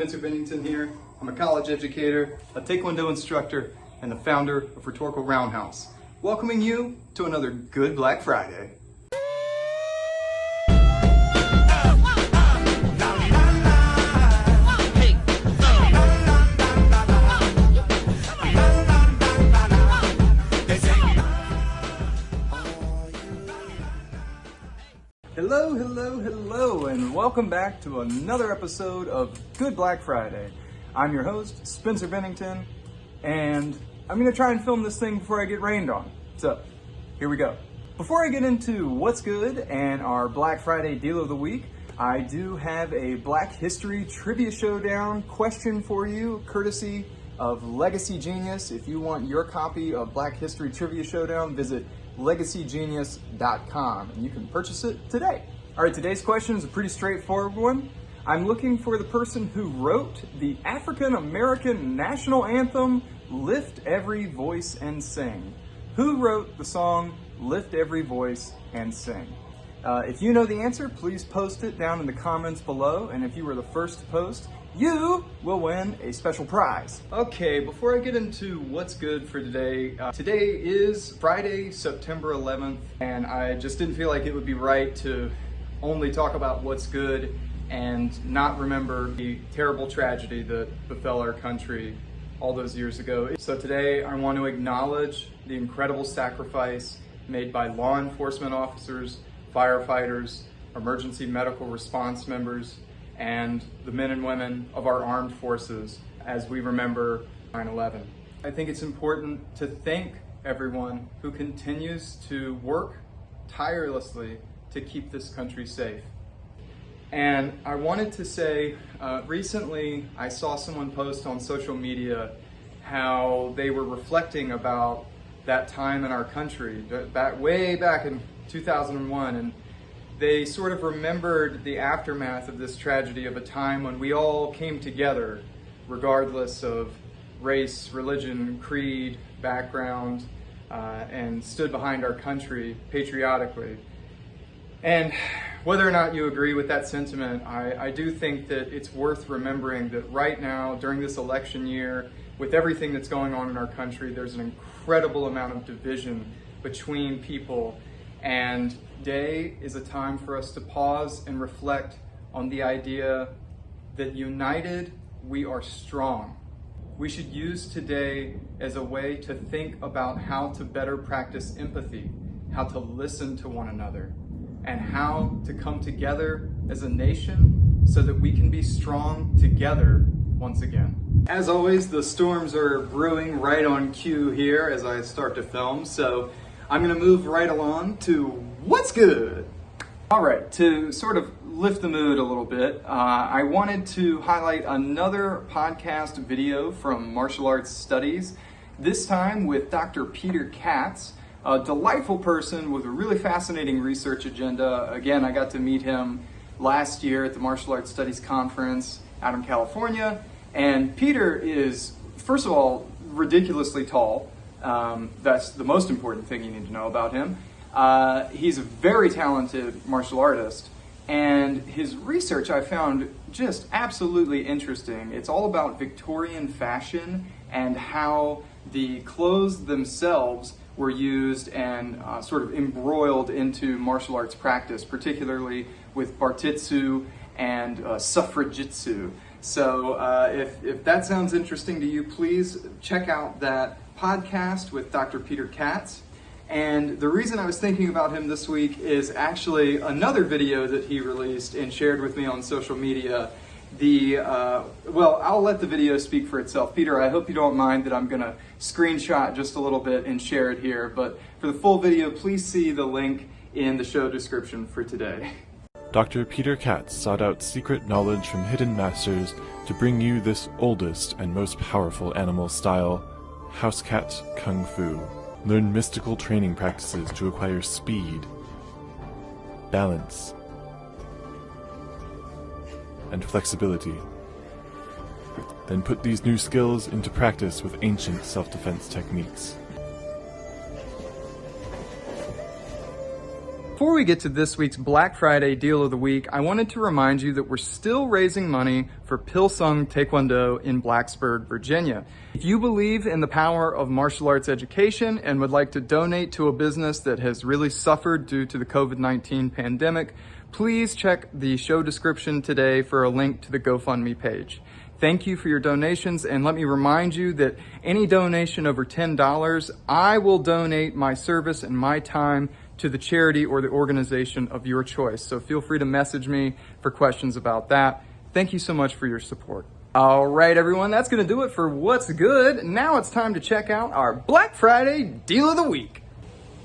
Spencer Bennington here. I'm a college educator, a Taekwondo instructor, and the founder of Rhetorical Roundhouse. Welcoming you to another good Black Friday. Hello, and welcome back to another episode of Good Black Friday. I'm your host, Spencer Bennington, and I'm going to try and film this thing before I get rained on. So, here we go. Before I get into what's good and our Black Friday deal of the week, I do have a Black History Trivia Showdown question for you, courtesy of Legacy Genius. If you want your copy of Black History Trivia Showdown, visit legacygenius.com and you can purchase it today. All right, today's question is a pretty straightforward one. I'm looking for the person who wrote the African American national anthem, Lift Every Voice and Sing. Who wrote the song Lift Every Voice and Sing? If you know the answer, please post it down in the comments below, and if you were the first to post, you will win a special prize. Okay, before I get into what's good for today, today is Friday, September 11th, and I just didn't feel like it would be right to only talk about what's good and not remember the terrible tragedy that befell our country all those years ago. So today I want to acknowledge the incredible sacrifice made by law enforcement officers, firefighters, emergency medical response members, and the men and women of our armed forces as we remember 9/11. I think it's important to thank everyone who continues to work tirelessly to keep this country safe. And I wanted to say, recently I saw someone post on social media how they were reflecting about that time in our country, way back in 2001, and they sort of remembered the aftermath of this tragedy of a time when we all came together, regardless of race, religion, creed, background, and stood behind our country patriotically. And whether or not you agree with that sentiment, I do think that it's worth remembering that right now, during this election year, with everything that's going on in our country, there's an incredible amount of division between people. And today is a time for us to pause and reflect on the idea that united, we are strong. We should use today as a way to think about how to better practice empathy, how to listen to one another, and how to come together as a nation so that we can be strong together once again. As always, the storms are brewing right on cue here as I start to film, so I'm going to move right along to what's good. All right, to sort of lift the mood a little bit, I wanted to highlight another podcast video from Martial Arts Studies, this time with Dr. Peter Katz, a delightful person with a really fascinating research agenda. Again, I got to meet him last year at the Martial Arts Studies Conference out in California. And Peter is, first of all, ridiculously tall. That's the most important thing you need to know about him. He's a very talented martial artist. And his research I found just absolutely interesting. It's all about Victorian fashion and how the clothes themselves were used and sort of embroiled into martial arts practice, particularly with bartitsu and suffragitsu. So if that sounds interesting to you, please check out that podcast with Dr. Peter Katz. And the reason I was thinking about him this week is actually another video that he released and shared with me on social media. Well, I'll let the video speak for itself. Peter, I hope you don't mind that I'm going to screenshot just a little bit and share it here. But for the full video, please see the link in the show description for today. Dr. Peter Katz sought out secret knowledge from hidden masters to bring you this oldest and most powerful animal style, housecat kung fu. Learn mystical training practices to acquire speed, balance, and flexibility. Then put these new skills into practice with ancient self-defense techniques. Before we get to this week's Black Friday deal of the week, I wanted to remind you that we're still raising money for Pilsung Taekwondo in Blacksburg, Virginia. If you believe in the power of martial arts education and would like to donate to a business that has really suffered due to the COVID-19 pandemic, please check the show description today for a link to the GoFundMe page. Thank you for your donations, and let me remind you that any donation over $10, I will donate my service and my time to the charity or the organization of your choice. So feel free to message me for questions about that. Thank you so much for your support. All right, everyone, that's going to do it for What's Good. Now it's time to check out our Black Friday Deal of the Week.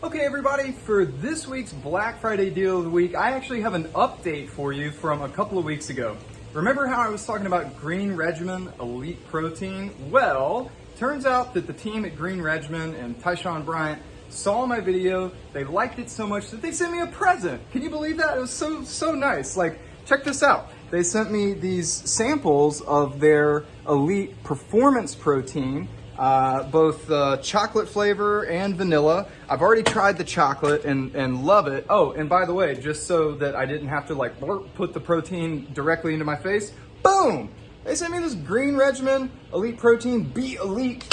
Okay, everybody, for this week's Black Friday Deal of the Week, I actually have an update for you from a couple of weeks ago. Remember how I was talking about Green Regimen Elite Protein? Well, turns out that the team at Green Regimen and Tyshawn Bryant saw my video. They liked it so much that they sent me a present. Can you believe that? It was so nice. Like, check this out. They sent me these samples of their Elite Performance Protein, both chocolate flavor and vanilla. I've already tried the chocolate and love it. Oh, and by the way, just so that I didn't have to like put the protein directly into my face, boom! They sent me this Green Regimen Elite Protein Be Elite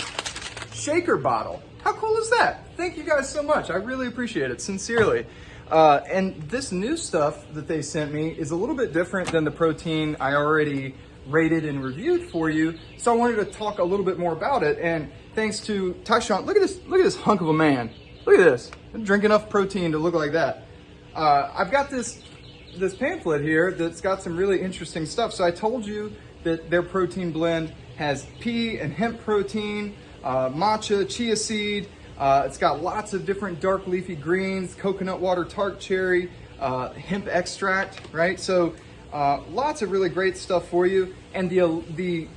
shaker bottle. How cool is that? Thank you guys so much. I really appreciate it, sincerely. And this new stuff that they sent me is a little bit different than the protein I already rated and reviewed for you. So I wanted to talk a little bit more about it. And thanks to Tyshawn, look at this hunk of a man. Look at this. I drink enough protein to look like that. I've got this pamphlet here that's got some really interesting stuff. So I told you that their protein blend has pea and hemp protein, matcha, chia seed. It's got lots of different dark leafy greens, coconut water, tart cherry, hemp extract, right? So lots of really great stuff for you. And the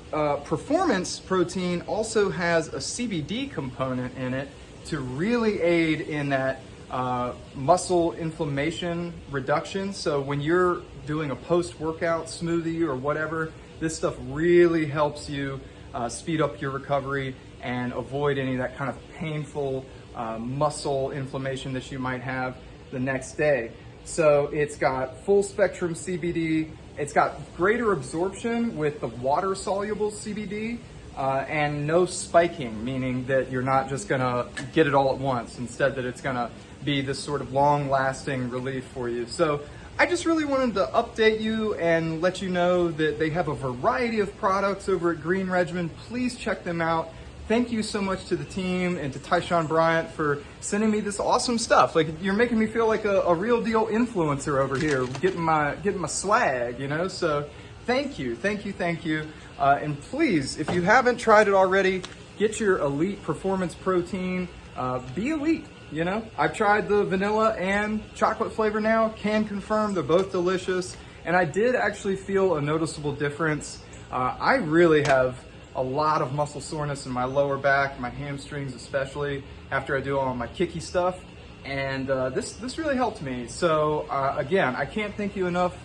performance protein also has a CBD component in it to really aid in that muscle inflammation reduction. So when you're doing a post-workout smoothie or whatever, this stuff really helps you speed up your recovery and avoid any of that kind of painful muscle inflammation that you might have the next day. So it's got full spectrum CBD. It's got greater absorption with the water soluble CBD and no spiking, meaning that you're not just gonna get it all at once. Instead, that it's gonna be this sort of long lasting relief for you. So I just really wanted to update you and let you know that they have a variety of products over at Green Regimen. Please check them out. Thank you so much to the team and to Tyshawn Bryant for sending me this awesome stuff. Like, you're making me feel like a real deal influencer over here, getting my swag, you know? So thank you. And please, if you haven't tried it already, get your Elite Performance Protein. Be elite, you know? I've tried the vanilla and chocolate flavor now, can confirm they're both delicious. And I did actually feel a noticeable difference. I really have a lot of muscle soreness in my lower back, my hamstrings especially, after I do all my kicky stuff. And this really helped me. So again, I can't thank you enough,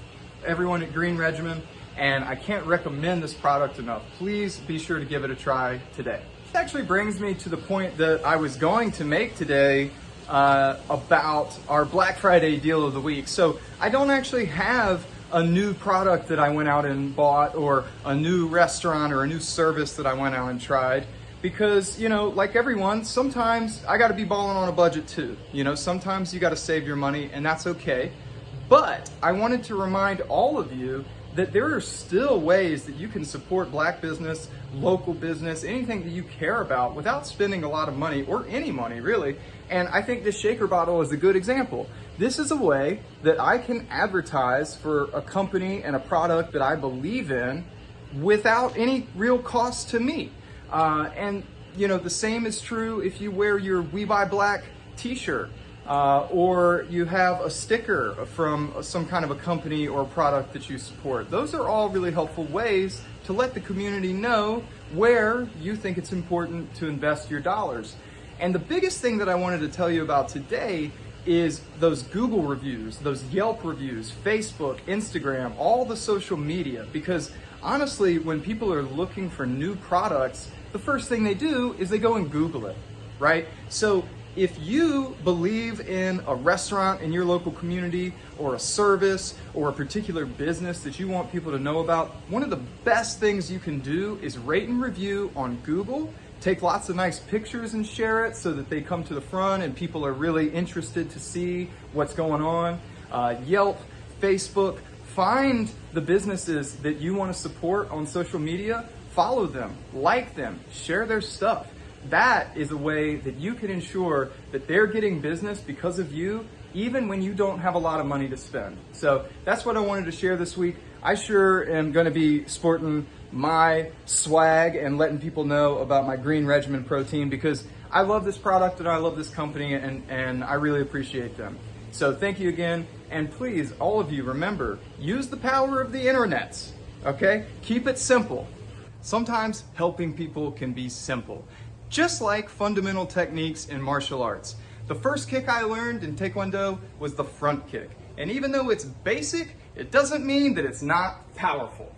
everyone at Green Regimen, and I can't recommend this product enough. Please be sure to give it a try today. This actually brings me to the point that I was going to make today about our Black Friday deal of the week. So I don't actually have a new product that I went out and bought, or a new restaurant or a new service that I went out and tried, because, you know, like everyone, sometimes I got to be balling on a budget too. You know, sometimes you got to save your money, and that's okay. But I wanted to remind all of you that there are still ways that you can support Black business, local business, anything that you care about without spending a lot of money, or any money really. And I think this shaker bottle is a good example. This is a way that I can advertise for a company and a product that I believe in without any real cost to me. And you know, the same is true if you wear your We Buy Black t-shirt, or you have a sticker from some kind of a company or product that you support. Those are all really helpful ways to let the community know where you think it's important to invest your dollars. And the biggest thing that I wanted to tell you about today is those Google reviews, those Yelp reviews, Facebook, Instagram, all the social media. Because honestly, when people are looking for new products, the first thing they do is they go and Google it, right? So If you believe in a restaurant in your local community or a service or a particular business that you want people to know about, one of the best things you can do is rate and review on Google. Take lots of nice pictures and share it so that they come to the front and people are really interested to see what's going on. Yelp, Facebook, find the businesses that you want to support on social media, follow them, like them, share their stuff. That is a way that you can ensure that they're getting business because of you, even when you don't have a lot of money to spend. So that's what I wanted to share this week. I sure am going to be sporting my swag and letting people know about my green Regimen protein because I love this product and I love this company and I really appreciate them. So thank you again. And please, all of you, remember, use the power of the internet, okay? Keep it simple. Sometimes helping people can be simple. Just like fundamental techniques in martial arts. The first kick I learned in Taekwondo was the front kick. And even though it's basic, it doesn't mean that it's not powerful.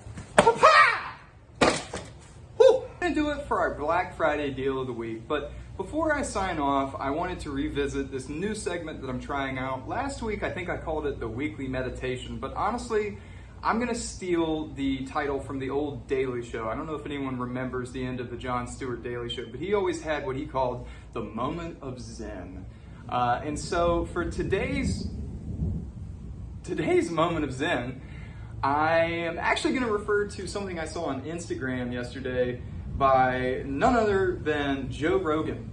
Whew. I'm gonna do it for our Black Friday deal of the week, but before I sign off, I wanted to revisit this new segment that I'm trying out. Last week, I think I called it the weekly meditation, but honestly, I'm gonna steal the title from the old Daily Show. I don't know if anyone remembers the end of the Jon Stewart Daily Show, but he always had what he called the moment of Zen. And so for today's moment of Zen, I am actually gonna refer to something I saw on Instagram yesterday by none other than Joe Rogan.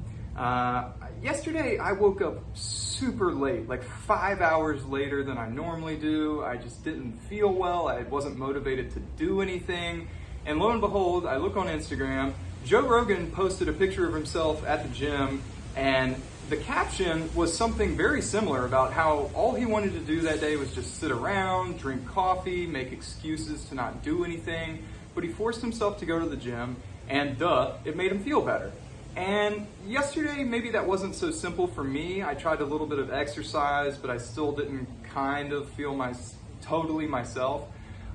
Yesterday, I woke up super late, like 5 hours later than I normally do. I just didn't feel well. I wasn't motivated to do anything. And lo and behold, I look on Instagram. Joe Rogan posted a picture of himself at the gym, and the caption was something very similar about how all he wanted to do that day was just sit around, drink coffee, make excuses to not do anything. But he forced himself to go to the gym, and it made him feel better. And yesterday, maybe that wasn't so simple for me. I tried a little bit of exercise, but I still didn't kind of feel totally myself.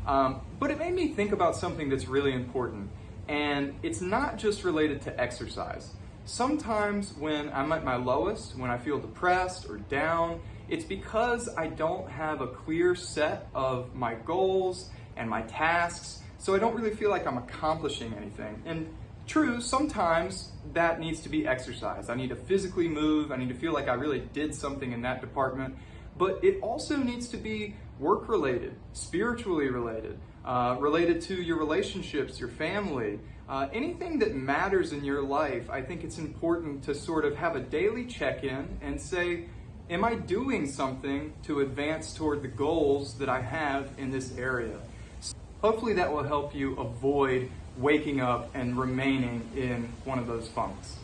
But it made me think about something that's really important. And it's not just related to exercise. Sometimes when I'm at my lowest, when I feel depressed or down, it's because I don't have a clear set of my goals and my tasks, so I don't really feel like I'm accomplishing anything. And true, sometimes that needs to be exercise. I need to physically move. I need to feel like I really did something in that department. But it also needs to be work-related, spiritually related, related to your relationships, your family, anything that matters in your life. I think it's important to sort of have a daily check-in and say, am I doing something to advance toward the goals that I have in this area? Hopefully that will help you avoid waking up and remaining in one of those funks.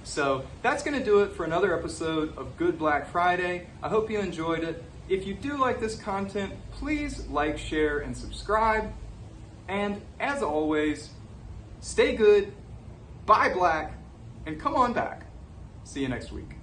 So that's going to do it for another episode of Good Black Friday. I hope you enjoyed it. If you do like this content, please like, share, and subscribe. And as always, stay good, buy black, and come on back. See you next week.